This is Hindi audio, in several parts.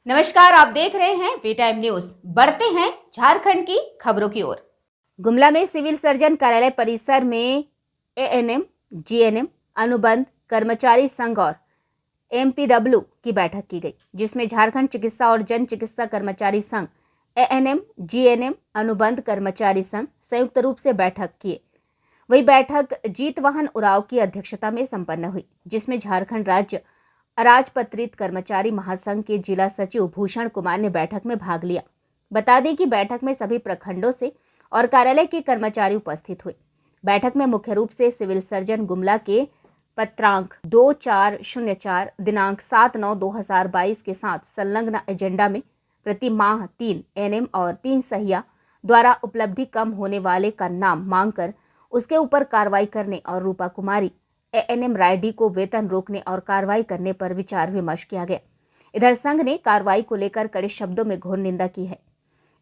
नमस्कार, आप देख रहे हैं वी टाइम न्यूज। बढ़ते हैं झारखंड की खबरों की ओर। गुमला में सिविल सर्जन कार्यालय परिसर में एएनएम, जीएनएम, अनुबंध कर्मचारी संघ और एमपीडब्ल्यू की बैठक की गई, जिसमें झारखंड चिकित्सा और जन चिकित्सा कर्मचारी संघ, एएनएम, जीएनएम, अनुबंध कर्मचारी संघ संयुक्त रूप से बैठक किए। वही बैठक जीत वाहन उरांव की अध्यक्षता में संपन्न हुई, जिसमें झारखंड राज्य अराजपत्रित कर्मचारी महासंघ के जिला सचिव भूषण कुमार ने बैठक में भाग लिया। बता दें कि बैठक में सभी प्रखंडों से और कार्यालय के कर्मचारी उपस्थित हुए। बैठक में मुख्य रूप से सिविल सर्जन गुमला के पत्रांक 2404 दिनांक 7/9/2022 के साथ संलग्न एजेंडा में प्रति माह 3 एनएम और 3 सहिया द्वारा उपलब्धि कम होने वाले का नाम मांगकर उसके ऊपर कार्रवाई करने और रूपा कुमारी एएनएम रायडी को वेतन रोकने और कार्रवाई करने पर विचार विमर्श किया गया। इधर संघ ने कार्रवाई को लेकर कड़े शब्दों में घोर निंदा की है।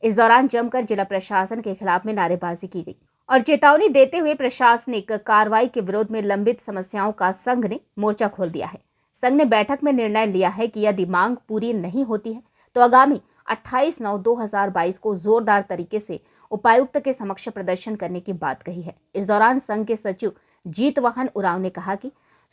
इस दौरान जमकर जिला प्रशासन के खिलाफ में नारेबाजी की गई और चेतावनी देते हुए प्रशासनिक कार्रवाई के विरोध में लंबित समस्याओं का संघ ने मोर्चा खोल दिया है। संघ ने बैठक में निर्णय लिया है कि यदि मांग पूरी नहीं होती है तो आगामी 28/9/2022 को जोरदार तरीके से उपायुक्त के समक्ष प्रदर्शन करने की बात कही है। इस दौरान संघ के सचिव जीत वाहन उरांव ने कहा कि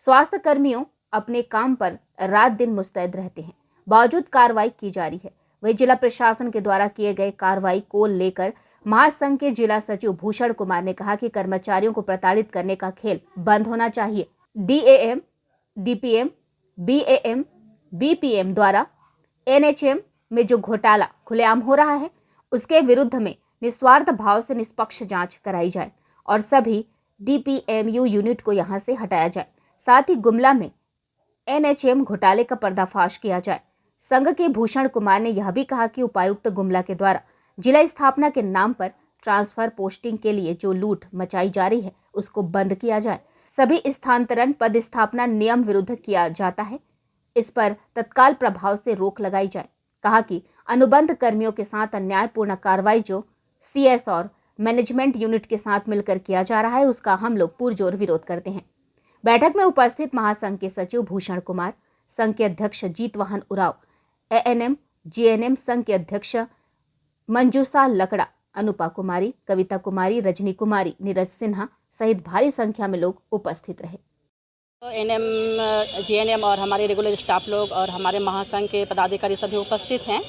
स्वास्थ्य कर्मियों अपने काम पर रात दिन मुस्तैद रहते हैं, बावजूद कार्रवाई की जा रही है। वही जिला प्रशासन के द्वारा किए गए कार्रवाई को लेकर महासंघ के जिला सचिव भूषण कुमार ने कहा कि कर्मचारियों को प्रताड़ित करने का खेल बंद होना चाहिए। डीएएम, डीपीएम, बीएएम, बीपीएम द्वारा एनएचएम में जो घोटाला खुलेआम हो रहा है, उसके विरुद्ध में निस्वार्थ भाव से निष्पक्ष जांच कराई जाए और सभी डीपीएमयू यूनिट को यहां से हटाया जाए। साथ ही गुमला में एनएचएम घोटाले का पर्दाफाश किया जाए। संघ के भूषण कुमार ने यह भी कहा कि उपायुक्त गुमला के द्वारा जिला स्थापना के नाम पर ट्रांसफर पोस्टिंग के लिए जो लूट मचाई जा रही है, उसको बंद किया जाए। सभी स्थानांतरण पद स्थापना नियम विरुद्ध किया जाता है, इस पर तत्काल प्रभाव से रोक लगाई जाए। कहा कि अनुबंध कर्मियों के साथ अन्यायपूर्ण कार्रवाई जो सीएस और मैनेजमेंट यूनिट के साथ मिलकर किया जा रहा है, उसका हम लोग पुरजोर विरोध करते हैं। बैठक में उपस्थित महासंघ के सचिव भूषण कुमार, संघ के अध्यक्ष जीत वाहन उरांव, एएनएम, जीएनएम संघ के अध्यक्ष मंजूषा लकड़ा, अनुपा कुमारी, कविता कुमारी, रजनी कुमारी, नीरज सिन्हा सहित भारी संख्या में लोग उपस्थित रहे। एनएम, जीएनएम और हमारे रेगुलर स्टाफ लोग और हमारे महासंघ के पदाधिकारी सभी उपस्थित हैं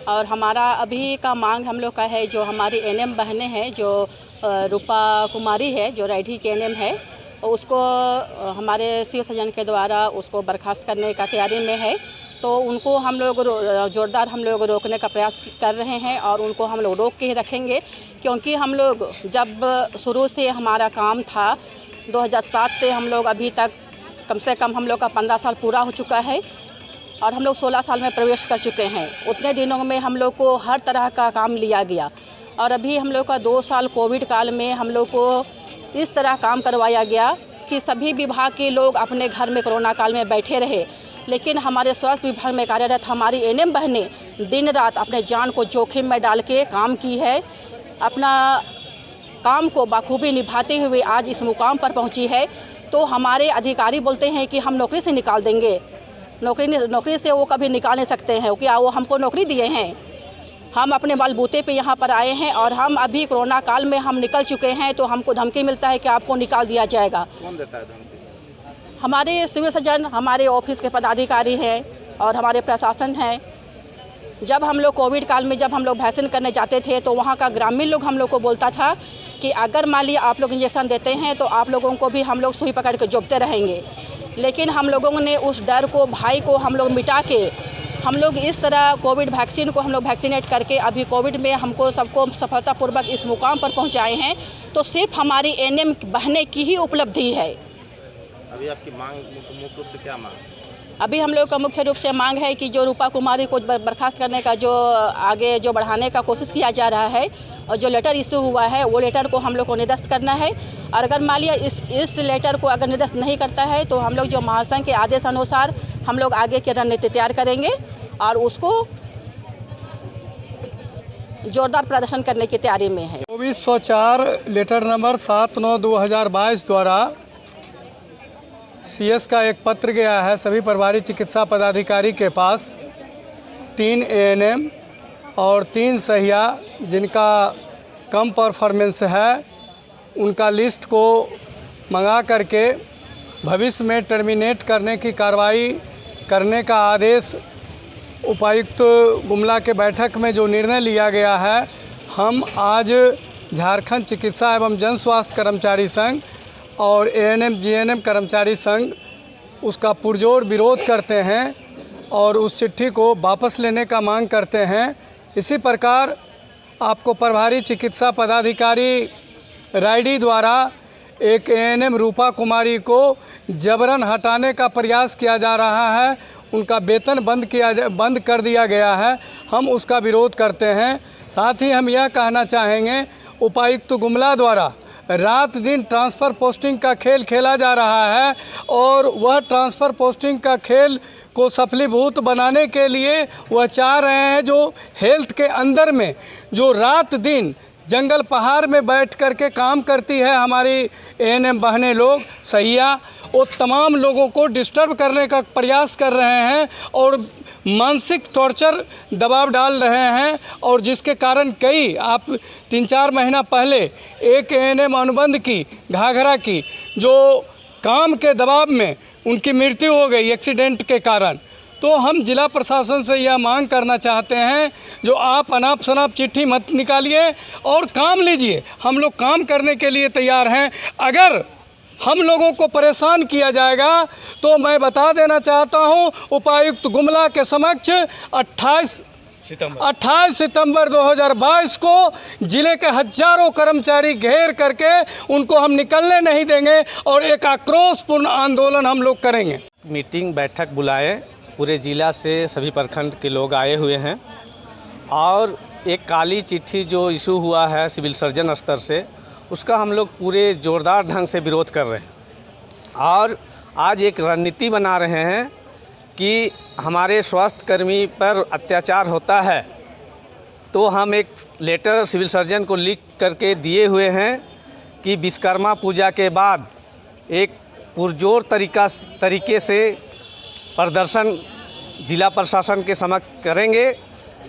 और हमारा अभी का मांग हम लोग का है, जो हमारी एनएम बहनें हैं, जो रूपा कुमारी है, जो रायडी के एनएम है, उसको हमारे सिविल सर्जन के द्वारा उसको बर्खास्त करने का तैयारी में है। तो उनको हम लोग जोरदार रोकने का प्रयास कर रहे हैं और उनको हम लोग रोक के ही रखेंगे, क्योंकि हम लोग जब शुरू से हमारा काम था 2007 से हम लोग अभी तक कम से कम हम लोग का 15 साल पूरा हो चुका है और हम लोग 16 साल में प्रवेश कर चुके हैं। उतने दिनों में हम लोग को हर तरह का काम लिया गया और अभी हम लोग का 2 साल कोविड काल में हम लोग को इस तरह काम करवाया गया कि सभी विभाग के लोग अपने घर में कोरोना काल में बैठे रहे, लेकिन हमारे स्वास्थ्य विभाग में कार्यरत हमारी एनएम बहनें दिन रात अपने जान को जोखिम में डाल के काम की है। अपना काम को बखूबी निभाते हुए आज इस मुकाम पर पहुंची है। तो हमारे अधिकारी बोलते हैं कि हम नौकरी से निकाल देंगे। नौकरी से वो कभी निकाल नहीं सकते हैं, क्या वो हमको नौकरी दिए हैं? हम अपने बलबूते पे यहाँ पर आए हैं और हम अभी कोरोना काल में हम निकल चुके हैं, तो हमको धमकी मिलता है कि आपको निकाल दिया जाएगा। कौन देता है धमकी? हमारे सिविल सर्जन, हमारे ऑफिस के पदाधिकारी हैं और हमारे प्रशासन हैं। जब हम लोग कोविड काल में जब हम लोग वैक्सीन करने जाते थे तो वहाँ का ग्रामीण लोग हम लोग को बोलता था कि अगर मान लिया आप लोग इंजेक्शन देते हैं तो आप लोगों को भी हम लोग सुई पकड़ के जोपते रहेंगे। लेकिन हम लोगों ने उस डर को, भय को हम लोग मिटा के हम लोग इस तरह कोविड वैक्सीन को हम लोग वैक्सीनेट करके अभी कोविड में हमको सबको सफलतापूर्वक इस मुकाम पर पहुंचाए हैं। तो सिर्फ हमारी एनएम बहने की ही उपलब्धि है। अभी आपकी मांग मुख्य रूप से क्या मांग? अभी हम लोग का मुख्य रूप से मांग है कि जो रूपा कुमारी को बर्खास्त करने का जो आगे जो बढ़ाने का कोशिश किया जा रहा है और जो लेटर इशू हुआ है वो लेटर को हम लोग को निरस्त करना है। और अगर मान लिया इस लेटर को अगर निरस्त नहीं करता है तो हम लोग जो महासंघ के आदेश अनुसार हम लोग आगे की रणनीति तैयार करेंगे और उसको जोरदार प्रदर्शन करने की तैयारी में है। 2404 लेटर नंबर 7/9/2022 द्वारा सीएस का एक पत्र गया है सभी प्रभारी चिकित्सा पदाधिकारी के पास 3 एएनएम और 3 सहिया जिनका कम परफॉर्मेंस है उनका लिस्ट को मंगा करके भविष्य में टर्मिनेट करने की कार्रवाई करने का आदेश उपायुक्त गुमला के बैठक में जो निर्णय लिया गया है, हम आज झारखंड चिकित्सा एवं जन स्वास्थ्य कर्मचारी संघ और एएनएम जीएनएम कर्मचारी संघ उसका पुरजोर विरोध करते हैं और उस चिट्ठी को वापस लेने का मांग करते हैं। इसी प्रकार आपको प्रभारी चिकित्सा पदाधिकारी रायडी द्वारा एक एएनएम रूपा कुमारी को जबरन हटाने का प्रयास किया जा रहा है, उनका वेतन बंद कर दिया गया है, हम उसका विरोध करते हैं। साथ ही हम यह कहना चाहेंगे उपायुक्त गुमला द्वारा रात दिन ट्रांसफ़र पोस्टिंग का खेल खेला जा रहा है और वह ट्रांसफ़र पोस्टिंग का खेल को सफलीभूत बनाने के लिए वह चाह रहे हैं जो हेल्थ के अंदर में जो रात दिन जंगल पहाड़ में बैठ कर के काम करती है हमारी एएनएम बहनें लोग सहिया, वो तमाम लोगों को डिस्टर्ब करने का प्रयास कर रहे हैं और मानसिक टॉर्चर दबाव डाल रहे हैं और जिसके कारण कई आप 3-4 महीना पहले एक एएनएम अनुबंध की घाघरा की जो काम के दबाव में उनकी मृत्यु हो गई एक्सीडेंट के कारण। तो हम जिला प्रशासन से यह मांग करना चाहते हैं जो आप अनाप शनाप चिट्ठी मत निकालिए और काम लीजिए, हम लोग काम करने के लिए तैयार हैं। अगर हम लोगों को परेशान किया जाएगा तो मैं बता देना चाहता हूं उपायुक्त गुमला के समक्ष 28 सितंबर 2022 को जिले के हजारों कर्मचारी घेर करके उनको हम निकलने नहीं देंगे और एक आक्रोशपूर्ण आंदोलन हम लोग करेंगे। मीटिंग बैठक बुलाए, पूरे ज़िला से सभी प्रखंड के लोग आए हुए हैं और एक काली चिट्ठी जो इशू हुआ है सिविल सर्जन स्तर से, उसका हम लोग पूरे ज़ोरदार ढंग से विरोध कर रहे हैं और आज एक रणनीति बना रहे हैं कि हमारे स्वास्थ्यकर्मी पर अत्याचार होता है तो हम एक लेटर सिविल सर्जन को लिख करके दिए हुए हैं कि विश्वकर्मा पूजा के बाद एक पुरजोर तरीके से प्रदर्शन जिला प्रशासन के समक्ष करेंगे।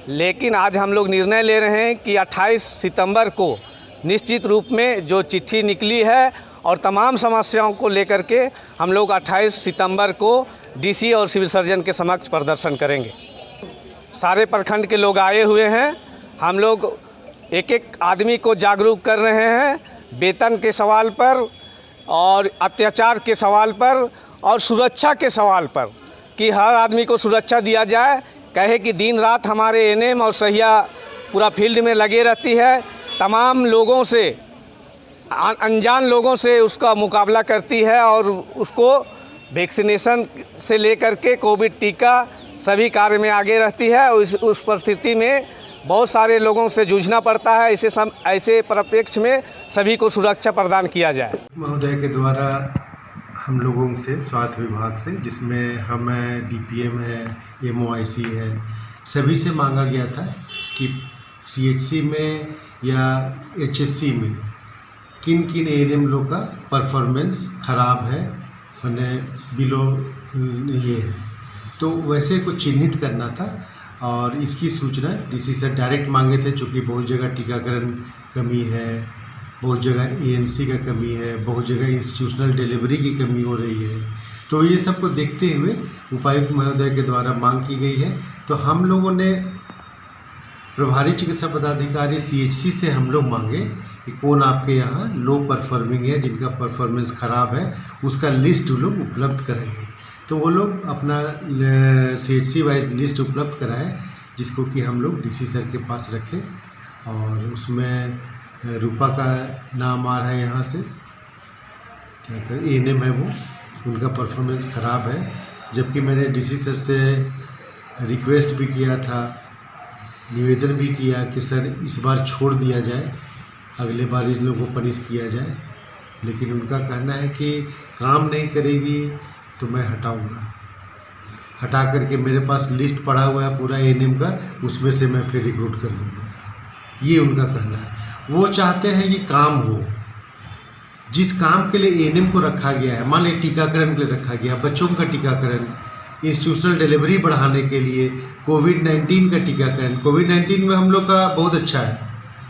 लेकिन आज हम लोग निर्णय ले रहे हैं कि 28 सितंबर को निश्चित रूप में जो चिट्ठी निकली है और तमाम समस्याओं को लेकर के हम लोग 28 सितंबर को डीसी और सिविल सर्जन के समक्ष प्रदर्शन करेंगे। सारे प्रखंड के लोग आए हुए हैं, हम लोग एक एक आदमी को जागरूक कर रहे हैं वेतन के सवाल पर और अत्याचार के सवाल पर और सुरक्षा के सवाल पर कि हर आदमी को सुरक्षा दिया जाए। कहे कि दिन रात हमारे एएनएम और सहिया पूरा फील्ड में लगे रहती है, तमाम लोगों से अनजान लोगों से उसका मुकाबला करती है और उसको वैक्सीनेशन से लेकर के कोविड टीका सभी कार्य में आगे रहती है। उस परिस्थिति में बहुत सारे लोगों से जूझना पड़ता है। ऐसे परिप्रेक्ष्य में सभी को सुरक्षा प्रदान किया जाए। महोदय के द्वारा हम लोगों से स्वास्थ्य विभाग से, जिसमें हम हैं, डीपीएम है, एमओआईसी है, सभी से मांगा गया था कि सीएचसी में या एचएससी में किन किन एएनएम लोग का परफॉर्मेंस ख़राब है, मैंने बिलो ये है, तो वैसे को चिन्हित करना था और इसकी सूचना डीसी से डायरेक्ट मांगे थे। चूँकि बहुत जगह टीकाकरण कमी है, बहुत जगह एएनसी का कमी है, बहुत जगह इंस्टीट्यूशनल डिलीवरी की कमी हो रही है, तो ये सब को देखते हुए उपायुक्त महोदय के द्वारा मांग की गई है। तो हम लोगों ने प्रभारी चिकित्सा पदाधिकारी सीएचसी से हम लोग मांगे कि कौन आपके यहाँ लो परफॉर्मिंग है, जिनका परफॉर्मेंस ख़राब है, उसका लिस्ट वो लोग उपलब्ध कराएंगे। तो वो लोग अपना सीएचसी वाइज लिस्ट उपलब्ध कराए, जिसको कि हम लोग डीसी सर के पास रखें और उसमें रूपा का नाम आ रहा है यहाँ से, क्या कहते एएनएम है वो, उनका परफॉर्मेंस ख़राब है। जबकि मैंने डीसी सर से रिक्वेस्ट भी किया था, निवेदन भी किया कि सर इस बार छोड़ दिया जाए, अगले बार इन लोगों को पनिश किया जाए, लेकिन उनका कहना है कि काम नहीं करेगी तो मैं हटाऊंगा, हटा करके मेरे पास लिस्ट पड़ा हुआ है पूरा एएनएम का, उसमें से मैं फिर रिक्रूट कर दूंगा, ये उनका कहना है। वो चाहते हैं कि काम हो, जिस काम के लिए एएनएम को रखा गया है, मान लीजिए टीकाकरण के लिए रखा गया, बच्चों का टीकाकरण, इंस्टीट्यूशनल डिलीवरी बढ़ाने के लिए, कोविड-19 का टीकाकरण, कोविड-19 में हम लोग का बहुत अच्छा है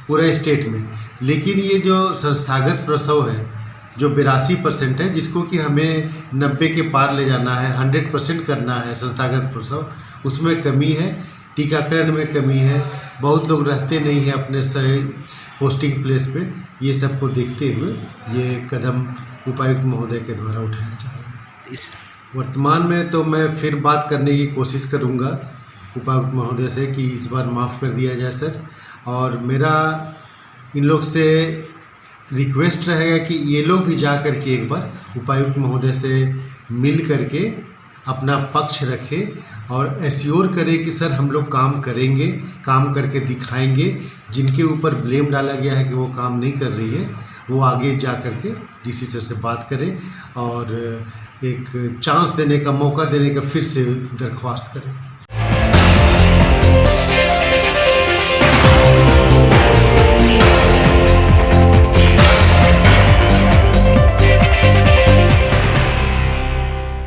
पूरा स्टेट में, लेकिन ये जो संस्थागत प्रसव है जो 82% है, जिसको कि हमें 90 के पार ले जाना है, 100% करना है संस्थागत प्रसव, उसमें कमी है, टीकाकरण में कमी है, बहुत लोग रहते नहीं हैं अपने सही पोस्टिंग प्लेस पे। ये सब को देखते हुए ये कदम उपायुक्त महोदय के द्वारा उठाया जा रहा है। वर्तमान में तो मैं फिर बात करने की कोशिश करूँगा उपायुक्त महोदय से कि इस बार माफ़ कर दिया जाए सर, और मेरा इन लोग से रिक्वेस्ट रहेगा कि ये लोग भी जा कर के एक बार उपायुक्त महोदय से मिल करके अपना पक्ष रखें और एश्योर करें कि सर हम लोग काम करेंगे, काम करके दिखाएंगे। जिनके ऊपर ब्लेम डाला गया है कि वो काम नहीं कर रही है, वो आगे जा कर के डीसी सर से बात करें और एक चांस देने का, मौका देने का फिर से दरख्वास्त करें।